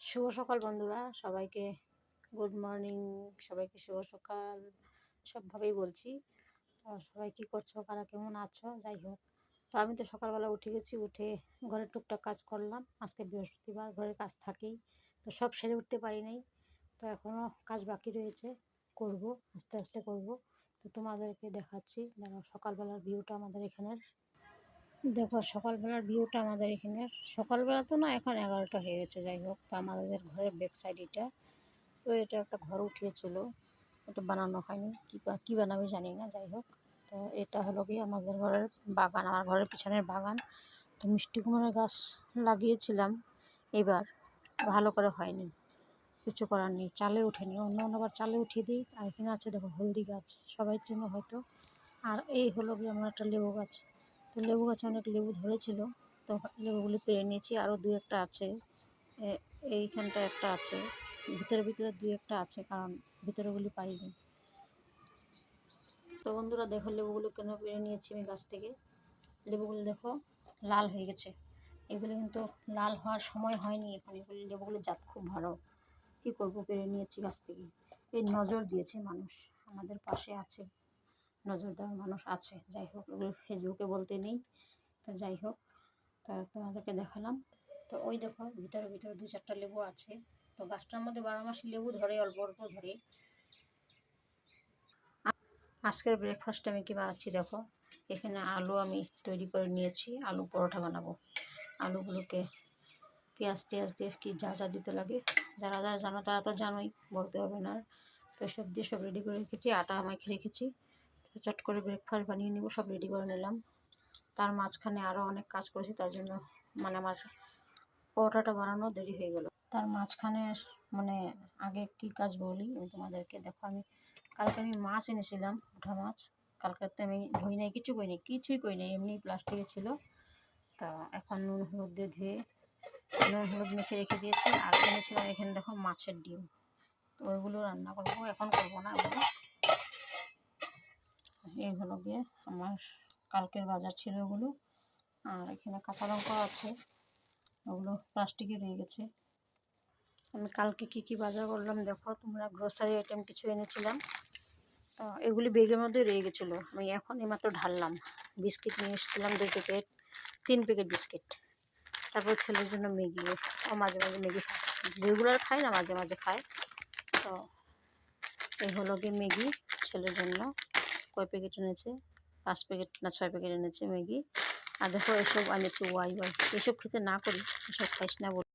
শুভ সকাল বন্ধুরা, সবাইকে গুড মর্নিং। সবাইকে শুভ সকাল সবভাবেই বলছি। সবাই কী করছো, কারা কেমন আছো? যাই হোক, তো আমি তো সকালবেলা উঠে গেছি। উঠে ঘরের টুকটাক কাজ করলাম। আজকে বৃহস্পতিবার, ঘরের কাজ থাকেই, তো সব সেরে উঠতে পারি নাই। তো এখনও কাজ বাকি রয়েছে, করব, আস্তে আস্তে করব। তো তোমাদেরকে দেখাচ্ছি। দেখো সকালবেলার ভিউটা আমাদের এখানের। দেখো সকালবেলার ভিউটা আমাদের এখানে। সকালবেলা তো না, এখন 11টা হয়ে গেছে। যাই হোক, তো আমাদের ঘরের ব্যাক সাইড এটা। তো এটা একটা ঘর উঠিয়েছিল, ওটা বানানো হয়নি। কী বানাবে জানি না। যাই হোক, তো এটা হলো কি আমাদের ঘরের বাগান, আমার ঘরের পিছনের বাগান। তো মিষ্টি কুমড়ার গাছ লাগিয়েছিলাম, এবার ভালো করে হয়নি, কিছু করার নেই, চালে ওঠেনি। অন্যবার চালে উঠিয়ে দিই। আর এখানে আছে দেখো হলদি গাছ, সবাই চেনো হয়তো। আর এই হলো কি আমার একটা লেবু গাছ। তো লেবু গাছে অনেক লেবু ধরেছিল, তো লেবুগুলি পেরে নিয়েছি। আরও দু একটা আছে, এইখানটা একটা আছে, ভিতরে ভিতরে দু একটা আছে, কারণ ভিতরেগুলি পারিনি। তো বন্ধুরা দেখো লেবুগুলো কেন পেরে নিয়েছি আমি গাছ থেকে। লেবুগুলো দেখো লাল হয়ে গেছে। এগুলো কিন্তু লাল হওয়ার সময় হয়নি এখন। এগুলি লেবুগুলো জাত খুব ভালো। কী করবো, পেরে নিয়েছি গাছ থেকে। এই নজর দিয়েছে মানুষ, আমাদের পাশে আছে নজর দেওয়ার মানুষ আছে। যাই হোক, ওগুলো ফেসবুকে বলতে নেই। তো যাই হোক, তা তোমাদেরকে দেখালাম। তো ওই দেখো ভিতরে ভিতরে দু চারটা লেবু আছে। তো গাছটার মধ্যে 12 মাসি লেবু ধরে, অল্প অল্প ধরে। আজকের ব্রেকফাস্টে আমি কী বানাচ্ছি দেখো। এখানে আলু আমি তৈরি করে নিয়েছি, আলু পরোটা বানাবো। আলুগুলোকে পেঁয়াজ টেয়াজ দিয়ে কি যা যা দিতে লাগে, যারা যারা জানো তারা তো জানোই, বলতে হবে না। তো সব দিয়ে সব রেডি করে রেখেছি, আটা আমাকে রেখেছি। তো চট করে ব্রেকফাস্ট বানিয়ে নেবো, সব রেডি করে নিলাম। তার মাঝখানে আরও অনেক কাজ করেছি, তার জন্য মানে আমার পরোটাটা বানানো দেরি হয়ে গেল। তার মাঝখানে মানে আগে কি কাজ বলি আমি তোমাদেরকে। দেখো কালকে আমি মাছ এনেছিলাম, উঠা মাছ। কালকে আমি ধুই নাই, কিছুই করি নাই, এমনি প্লাস্টিকে ছিল। তা এখন নুন হলুদ দিয়ে ধুয়ে নুন হলুদ মেখে রেখে দিয়েছি। আর এনেছিলাম এখানে দেখো মাছের ডিম, তো ওইগুলো রান্না করবো, এখন করবো না ওগুলো। এই হলো গিয়ে আমার কালকের বাজার ছিল ওগুলো। আর এখানে কাঁচা লঙ্কা আছে, ওগুলো প্লাস্টিকে রয়ে গেছে। আমি কালকে কী বাজার করলাম দেখো তোমরা। গ্রোসারি আইটেম কিছু এনেছিলাম, তো এগুলি ব্যাগের মধ্যে রয়ে গেছিলো। আমি এখন এইমাত্র ঢাললাম। বিস্কিট নিয়ে এসেছিলাম 2 প্যাকেট, 3 প্যাকেট বিস্কিট। তারপর ছেলের জন্য ম্যাগি, ও মাঝে মাঝে ম্যাগি খায়, রেগুলার খায় না, মাঝে মাঝে খায়। তো এই হলো গিয়ে ম্যাগি ছেলের জন্য। কয় প্যাকেট এনেছে, 5 প্যাকেট না 6 প্যাকেট এনেছে ম্যাগি। আর দেখো এসব আনেছি ওয়াই, এসব খেতে না করি, এসব খাইস না বলি।